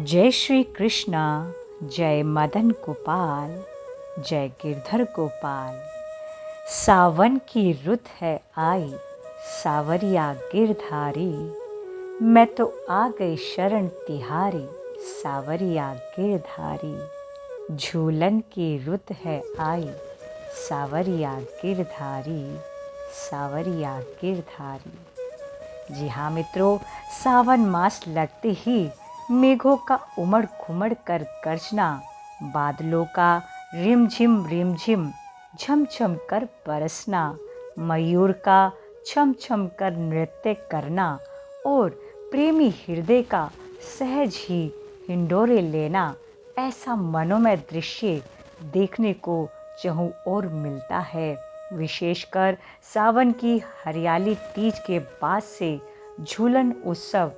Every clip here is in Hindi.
जय श्री कृष्णा, जय मदन गोपाल, जय गिरधर गोपाल। सावन की रुत है आई, सावरिया गिरधारी। मैं तो आ गई शरण तिहारी, सावरिया गिरधारी। झूलन की रुत है आई, सावरिया गिरधारी, सावरिया गिरधारी। जी हाँ मित्रों, सावन मास लगते ही मेघों का उमड़ घुमड़ कर गरजना, बादलों का रिमझिम झमझम कर बरसना, मयूर का छम छम कर नृत्य करना और प्रेमी हृदय का सहज ही हिंडोरे लेना, ऐसा मनोमय दृश्य देखने को चहुं ओर मिलता है। विशेषकर सावन की हरियाली तीज के बाद से झूलन उत्सव,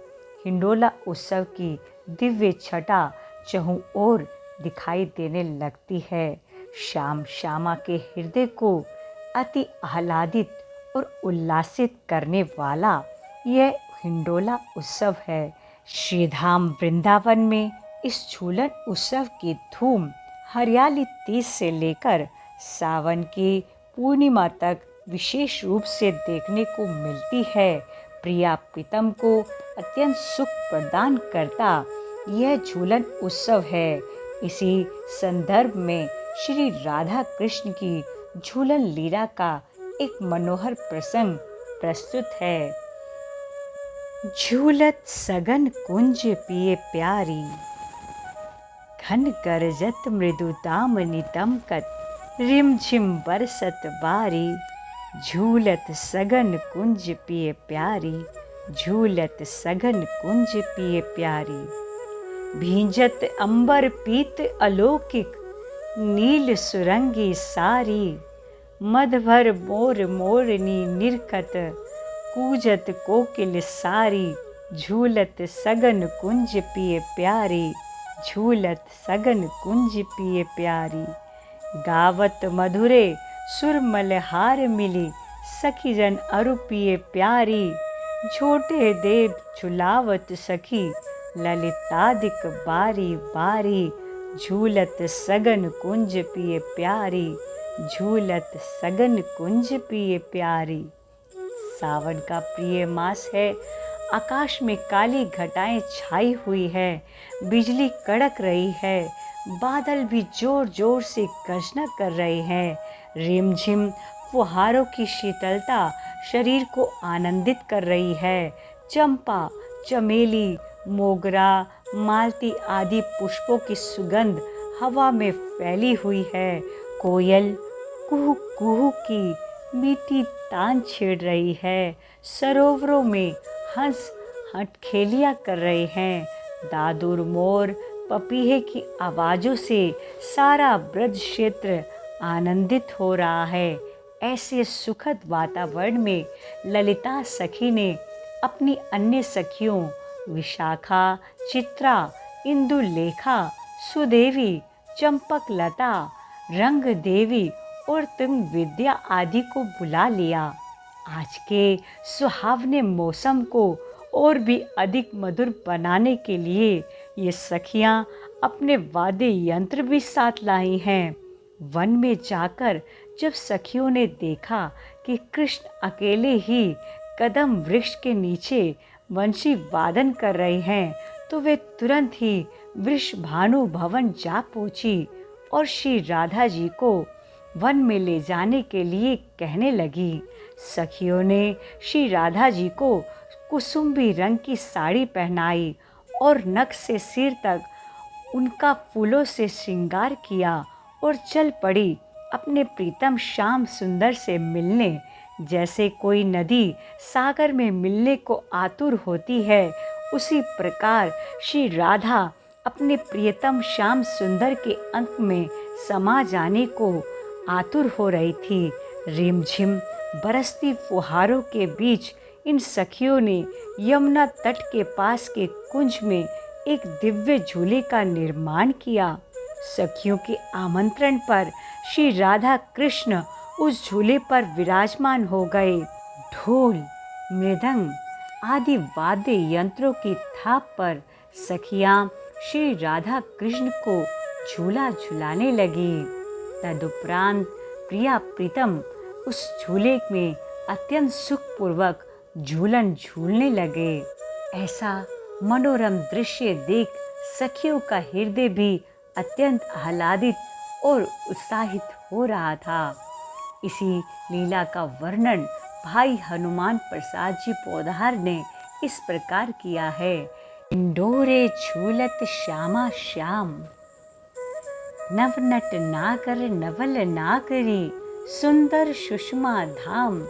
हिंडोला उत्सव की दिव्य छटा चहुं ओर दिखाई देने लगती है। श्याम श्यामा के हृदय को अति आह्लादित और उल्लासित करने वाला यह हिंडोला उत्सव है। श्रीधाम वृंदावन में इस झूलन उत्सव की धूम हरियाली तीज से लेकर सावन की पूर्णिमा तक विशेष रूप से देखने को मिलती है। प्रिया प्रीतम को अत्यंत सुख प्रदान करता यह झूलन उत्सव है। इसी संदर्भ में श्री राधा कृष्ण की झूलन लीला का एक मनोहर प्रसंग प्रस्तुत है। झूलत सघन कुंज पिए प्यारी, घन गरजत मृदु दामनी दमकत, रिमझिम बरसत बारी। झूलत सघन कुंज पिए प्यारी, झूलत सघन कुंज पिए प्यारी। भींजत अंबर पीत अलौकिक, नील सुरंगी सारी। मधभर मोर मोरनी निरखत, कूजत कोकिल सारी। झूलत सघन कुंज पिए प्यारी, झूलत सघन कुंज पिए प्यारी। गावत मधुरे सुरमलहार मिली, सखी जन अरु पिए प्यारी। झोटे देव झुलावत सखी, ललितादिक बारी बारी। झूलत सघन कुंज पिए प्यारी, झूलत सघन कुंज पिए प्यारी। सावन का प्रिय मास है। आकाश में काली घटाएं छाई हुई है, बिजली कड़क रही है, बादल भी जोर जोर से गर्जना कर रहे हैं। रिमझिम फुहारों की शीतलता शरीर को आनंदित कर रही है। चंपा, चमेली, मोगरा, मालती आदि पुष्पों की सुगंध हवा में फैली हुई है। कोयल कुहू कुहू की मीठी तान छेड़ रही है। सरोवरों में हंस हटखेलियाँ कर रहे हैं। दादुर मोर पपीहे की आवाज़ों से सारा ब्रज क्षेत्र आनंदित हो रहा है। ऐसे सुखद वातावरण में ललिता सखी ने अपनी अन्य सखियों विशाखा, चित्रा, इंदुलेखा, सुदेवी, चंपकलता, रंग देवी और तुंग विद्या आदि को बुला लिया। आज के सुहावने मौसम को और भी अधिक मधुर बनाने के लिए ये सखियां अपने वाद्य यंत्र भी साथ लाई हैं। वन में जाकर जब सखियों ने देखा कि कृष्ण अकेले ही कदम वृक्ष के नीचे वंशी वादन कर रहे हैं, तो वे तुरंत ही वृषभानु भवन जा पहुंची और श्री राधा जी को वन में ले जाने के लिए कहने लगी। सखियों ने श्री राधा जी को कुसुम्बी रंग की साड़ी पहनाई और नख से सिर तक उनका फूलों से श्रृंगार किया और चल पड़ी अपने प्रीतम श्याम सुंदर से मिलने। जैसे कोई नदी सागर में मिलने को आतुर होती है, उसी प्रकार श्री राधा अपने प्रियतम श्याम सुंदर के अंक में समा जाने को आतुर हो रही थी। रिमझिम बरसती फुहारों के बीच इन सखियों ने यमुना तट के पास के कुंज में एक दिव्य झूले का निर्माण किया। सखियों के आमंत्रण पर श्री राधा कृष्ण उस झूले पर विराजमान हो गए। ढोल, मृदंग आदि वाद्य यंत्रों की थाप पर सखियां श्री राधा कृष्ण को झूला झुलाने लगी। तदुपरांत प्रिया प्रीतम उस झूले में अत्यंत सुखपूर्वक झूलन झूलने लगे। ऐसा मनोरम दृश्य देख सखियों का हृदय भी अत्यंत आह्लादित और उत्साहित हो रहा था। इसी लीला का वर्णन भाई हनुमान प्रसाद जी पोद्दार ने इस प्रकार किया है। इंडोरे झूलत श्यामा श्याम, नवनट नागर नवल नागरी, सुंदर सुषमा धाम,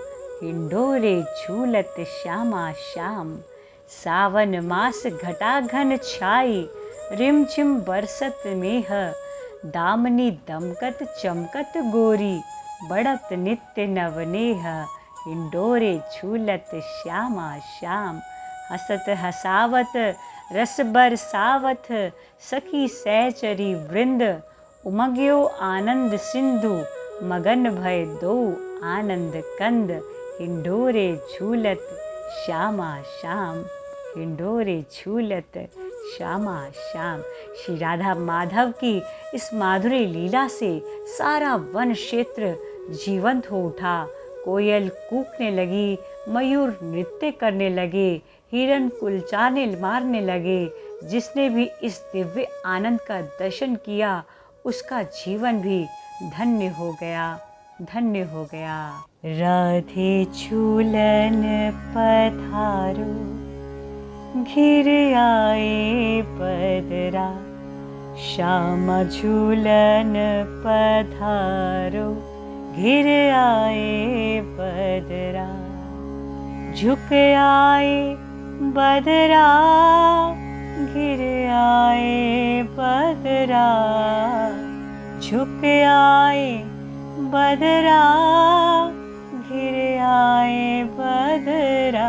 हिंडोरे झूलत श्यामा श्याम। सावन मास घटा घन छाई, रिमझिम बरसत मेह, दामनी दमकत चमकत गोरी, बढ़त नित्य नवनेह, हिंडोरे झूलत श्यामा श्याम। हसत हसावत रस बरसावत, सखी सहचरी वृंद, उमग्यो आनंद सिंधु, मगन भय दो आनंद कंद, हिंडोरे झूलत श्यामा श्याम, हिंडोरे झूलत श्यामा श्याम। श्री राधा माधव की इस माधुरी लीला से सारा वन क्षेत्र जीवंत हो उठा। कोयल कूकने लगी, मयूर नृत्य करने लगे, हिरन कुलचाने मारने लगे। जिसने भी इस दिव्य आनंद का दर्शन किया उसका जीवन भी धन्य हो गया, धन्य हो गया। राधे झूलन पधारो, घिर आए पदरा, श्यामा झूलन पधारो, घिर आए पदरा। झुक आए बदरा, घिर आए बदरा, झुक आए बदरा, घिर आए बदरा।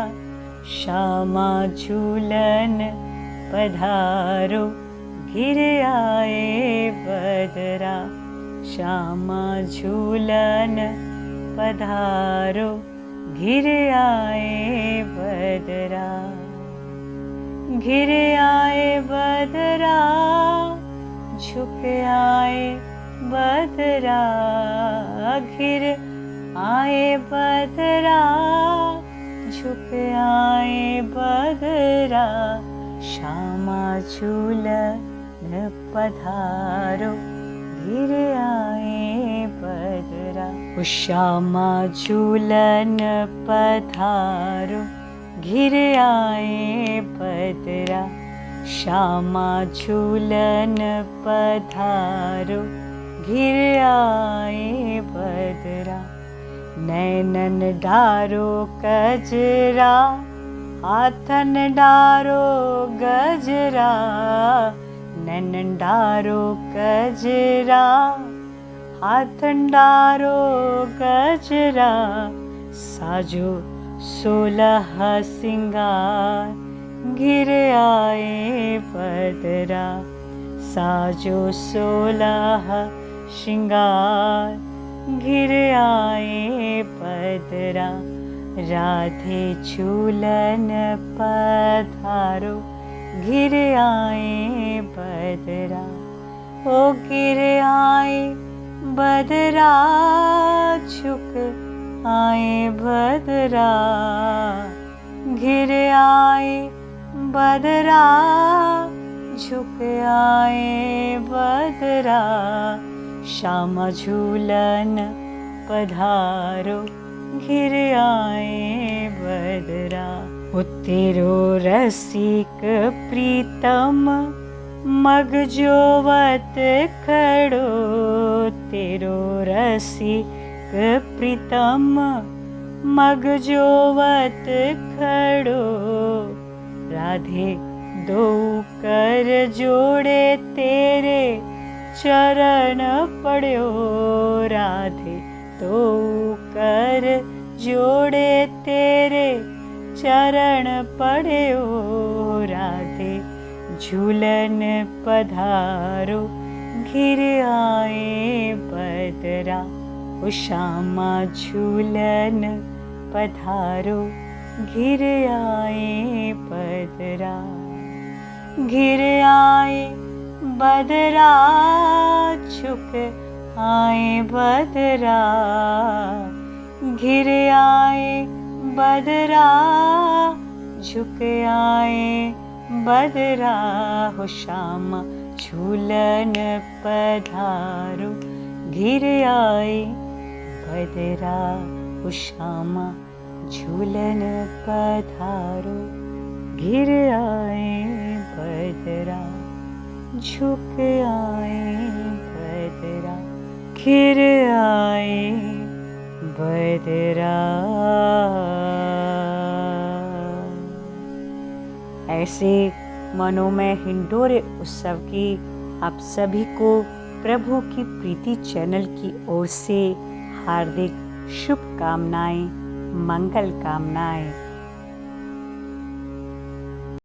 श्यामा झूलन पधारो, घिर आए बदरा, श्यामा झूलन पधारो, घिर आए बदरा, घिर आए बदरा, झुक आए बदरा, घिर आए बदरा, झुक आए बदरा। श्यामा झूलन पधारो, घिर आए बदरा। श्यामा झूलन पधारो, घिर आए बदरा, श्यामा झूलन पधारो, घिर आए बदरा। नैनन डारो कजरा, हाथन डारो गजरा, नैनन डारो गजरा, हाथन डारो गजरा। साजो 16 सिंगार, घिर आए बदरा, साजो 16 श्रृंगार, घिर आए बदरा। राधे झूलन पधारो, घिर आए बदरा, ओ घिर आए बदरा, झुक आए बदरा, घिर आए बदरा, झुक आए बदरा। श्यामा झूलन पधारो, घिर आए बदरा। ओ तेरो रसिक प्रीतम, मग जोवत खड़ो, तेरो रसिक प्रीतम, मग जोवत खड़ो। राधे दो कर जोड़े तेरे चरण पड़ो, राधे दो कर जोड़े तेरे चरण पड़ो। राधे झूलन पधारो, घिर आए बदरा, ओ श्यामा झूलन पधारो, घिर आए बदरा। घिर आए बदरा, झुक आए बदरा, घिर आए बदरा, झुक आए बदरा। हो श्यामा झूलन पधारो, घिर आए बदरा। हो श्यामा झूलन पधारो, घिर आए बदरा, झुक आए बदरा, घिर आए बदरा। ऐसे मनोमय हिंडोरे उत्सव की आप सभी को प्रभु की प्रीति चैनल की ओर से हार्दिक शुभकामनाएं, मंगल कामनाएं।